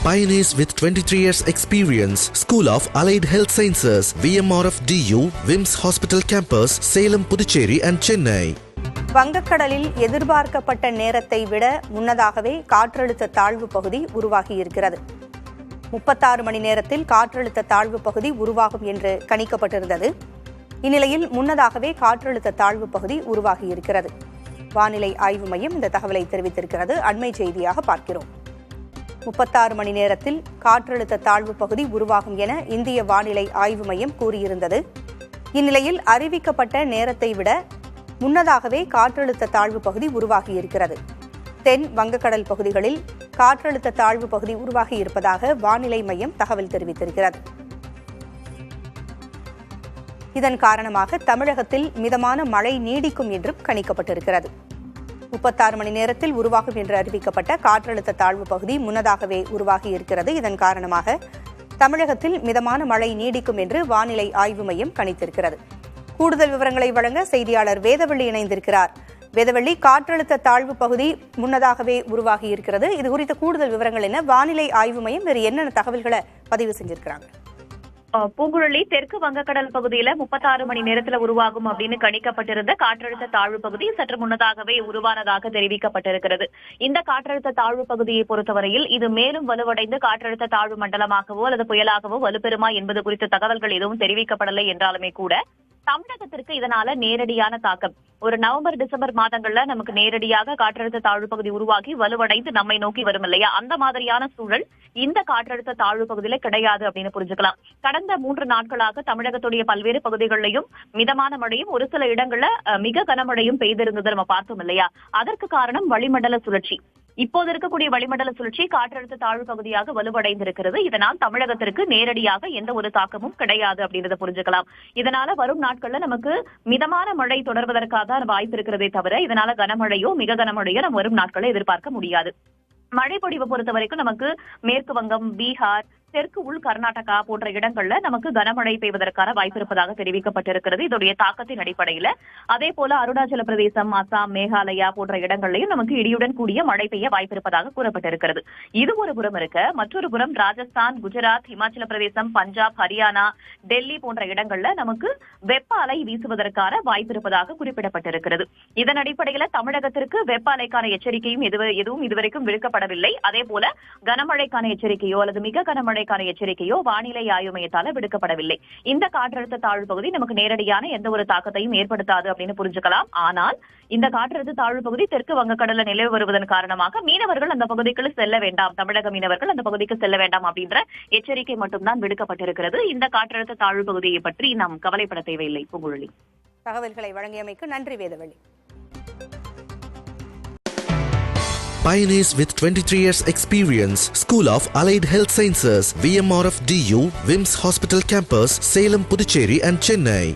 Pioneers with 23 years experience. School of Allied Health Sciences, VMRF DU, WIMS Hospital Campus, Salem, Puducherry and Chennai. வங்கக்கடலில் எதிர்பார்க்கப்பட்ட நேரத்தை விட முன்னதாகவே காற்றழுத்த தாழ்வு பகுதி உருவாகியிருக்கிறது. 36 மணி நேரத்தில் காற்றழுத்த தாழ்வு பகுதி உருவாகும் என்று கணிக்கப்பட்டிருந்தது. இந்நிலையில் முன்னதாகவே காற்றழுத்த தாழ்வு பகுதி உருவாகியிருக்கிறது. வானிலை ஆய்வு மையம் இந்த தகவலை தெரிவித்திருக்கிறது. அண்மை செய்தியாக பார்க்கிறோம். 36 மணி நேரத்தில் காற்றழுத்த தாழ்வு பகுதி உருவாகும் என இந்திய வானிலை ஆய்வு மையம் கூறியிருந்தது. இந்நிலையில் அறிவிக்கப்பட்ட நேரத்தை விட முன்னதாகவே காற்றழுத்த தாழ்வு பகுதி உருவாகியிருக்கிறது. தென் வங்கக்கடல் பகுதிகளில் காற்றழுத்த தாழ்வு பகுதி உருவாகியிருப்பதாக வானிலை மையம் தகவல் தெரிவித்திருக்கிறது. இதன் காரணமாக தமிழகத்தில் மிதமான மழை நீடிக்கும் என்றும் கணிக்கப்பட்டிருக்கிறது. 36 மணி நேரத்தில் உருவாகும் என்று அறிவிக்கப்பட்ட காற்றழுத்த தாழ்வு பகுதி முன்னதாகவே உருவாகியிருக்கிறது. இதன் காரணமாக தமிழகத்தில் மிதமான மழை நீடிக்கும் என்று வானிலை ஆய்வு மையம் கணித்திருக்கிறது. கூடுதல் விவரங்களை வழங்க செய்தியாளர் வேதவள்ளி இணைந்திருக்கிறார். வேதவள்ளி, காற்றழுத்த தாழ்வு பகுதி முன்னதாகவே உருவாகியிருக்கிறது. இது குறித்த கூடுதல் விவரங்கள் என்ன? வானிலை ஆய்வு மையம் வேறு என்னென்ன தகவல்களை பதிவு செஞ்சிருக்கிறாங்க? பூங்குழலி, தெற்கு வங்கக்கடல் பகுதியில 36 மணி நேரத்துல உருவாகும் அப்படின்னு கணிக்கப்பட்டிருந்த காற்றழுத்த தாழ்வு பகுதி சற்று முன்னதாகவே உருவானதாக தெரிவிக்கப்பட்டிருக்கிறது. இந்த காற்றழுத்த தாழ்வு பகுதியை பொறுத்தவரையில் இது மேலும் வலுவடைந்து காற்றழுத்த தாழ்வு மண்டலமாகவோ அல்லது புயலாகவோ வலுப்பெறுமா என்பது குறித்த தகவல்கள் எதுவும் தெரிவிக்கப்படவில்லை என்றாலுமே கூட தமிழகத்திற்கு இதனால நேரடியான தாக்கம் ஒரு நவம்பர் டிசம்பர் மாதங்கள்ல நமக்கு நேரடியாக காற்றழுத்த தாழ்வு பகுதி உருவாகி வலுவடைந்து நம்மை நோக்கி வரும் இல்லையா, அந்த மாதிரியான சூழல் இந்த காற்றழுத்த தாழ்வு பகுதியில கிடையாது அப்படின்னு புரிஞ்சுக்கலாம். கடந்த 3 நாட்களாக தமிழகத்துடைய பல்வேறு பகுதிகளிலையும் மிதமான மழையும் ஒரு சில இடங்கள்ல மிக கனமழையும் பெய்திருந்தது நம்ம பார்த்தோம் இல்லையா. அதற்கு காரணம் வளிமண்டல சுழற்சி. இப்போது இருக்கக்கூடிய வளிமண்டல சுழற்சி காற்றழுத்த தாழ்வு பகுதியாக வலுவடைந்திருக்கிறது. இதனால் தமிழகத்திற்கு நேரடியாக எந்த ஒரு தாக்கமும் கிடையாது அப்படின்றத புரிஞ்சுக்கலாம். இதனால வரும் நாட்கள்ல நமக்கு மிதமான மழை தொடர்வதற்காக வாய்ப்பு இருக்கிறதே தவிர இதனால கனமழையோ மிக கனமழையோ நம்ம வரும் நாட்களை எதிர்பார்க்க முடியாது. மழை பொழிவை பொறுத்த வரைக்கும் நமக்கு மேற்கு வங்கம், பீகார், தெற்கு உள் கர்நாடகா போன்ற இடங்கள்ல நமக்கு கனமழை பெய்வதற்கான வாய்ப்பு இருப்பதாக தெரிவிக்கப்பட்டிருக்கிறது. இதோடைய தாக்கத்தின் அடிப்படையில அதே போல அருணாச்சல பிரதேசம், அசாம், மேகாலயா போன்ற இடங்கள்லயும் நமக்கு இடியுடன் கூடிய மழை பெய்ய வாய்ப்பு இருப்பதாக கூறப்பட்டிருக்கிறது. இது ஒரு புறம் இருக்க, மற்றொரு புறம் ராஜஸ்தான், குஜராத், இமாச்சல பிரதேசம், பஞ்சாப், ஹரியானா, டெல்லி போன்ற இடங்கள்ல நமக்கு வெப்ப அலை வீசுவதற்கான வாய்ப்பு இருப்பதாக குறிப்பிடப்பட்டிருக்கிறது. இதன் அடிப்படையில தமிழகத்திற்கு வெப்ப அலைக்கான எச்சரிக்கையும் எதுவும் இதுவரைக்கும் விடுக்கப்படவில்லை. அதே போல கனமழைக்கான எச்சரிக்கையோ அல்லது மிக கனமழை எச்சரிக்கையோ வானிலை ஆய்வு மையத்தால விடுக்கப்படவில்லை. இந்த காற்றழுத்த தாழ்வு பகுதி நமக்கு நேரடியான எந்த ஒரு தாக்கத்தையும் ஏற்படுத்தாது அப்படின்னு புரிஞ்சுக்கலாம். ஆனால் இந்த காற்றழுத்த தாழ்வு பகுதி தெற்கு வங்கக்கடல நிலவு வருவதன் காரணமாக மீனவர்கள் அந்த பகுதிக்கு செல்ல வேண்டாம், தமிழக மீனவர்கள் அந்த பகுதிக்கு செல்ல வேண்டாம் அப்படின்ற எச்சரிக்கை மட்டும்தான் விடுக்கப்பட்டிருக்கிறது. இந்த காற்றழுத்த தாழ்வு பகுதியை பற்றி நாம் கவலைப்பட தேவையில்லை. பூங்குழலி, தகவல்களை வழங்கியமைக்கு நன்றி Vedavalli. Pioneers with 23 years experience. School of Allied Health Sciences, VMRF DU, WIMS Hospital Campus, Salem, Puducherry and Chennai.